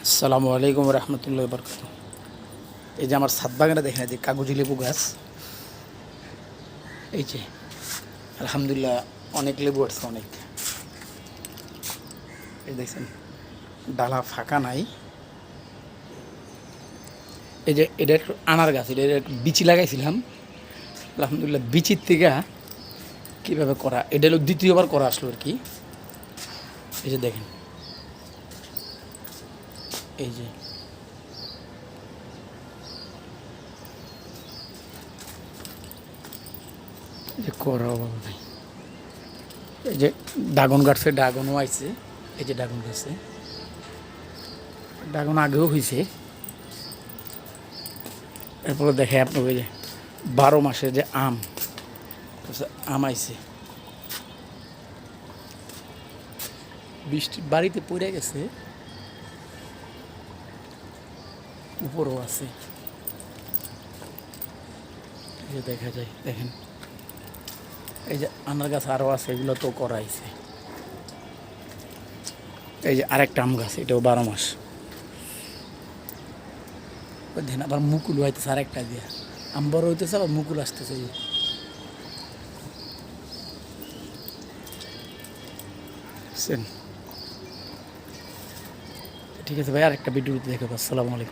আসসালামু আলাইকুম রহমতুল্লাহ বরকাত। এই যে আমার ছাদ বাগানে দেখেন যে কাগজি লেবু গাছ, এই যে আলহামদুলিল্লাহ অনেক লেবু আসছে, অনেক। এই দেখছেন ডালা ফাঁকা নাই। এই যে এটা একটু আনার গাছ, এটা একটু বিচি লাগাইছিলাম, আলহামদুলিল্লাহ বিচির থেকে কীভাবে করা, এটা হলো দ্বিতীয়বার করা আসলো আর কি। এই যে দেখেন, এই যে করা অভাব নাই। এই যে ড্রাগন গাছে ড্রাগনও আইছে, এই যে ড্রাগন গাছে ড্রাগন আগেও হয়েছে। এরপরে দেখে আপনার ওই যে 12 মাসে যে আম, আম আইছে, বৃষ্টি বাড়িতে পড়ে গেছে, উপরও আছে, এই যে দেখা যায়, দেখেন এই যে আনার গাছ আরও আছে, এগুলো তো করাইছে। এই যে আরেকটা আম গাছ, এটাও 12 মাস। ওই দেখেন আবার মুকুল হইতেছে আরেকটা দিয়ে, আম বড় হইতেছে আবার মুকুল আসতেছে। বুঝছেন? ঠিক আছে ভাই, আরেকটা ভিডিওতে দেখো। আসসালামু আলাইকুম।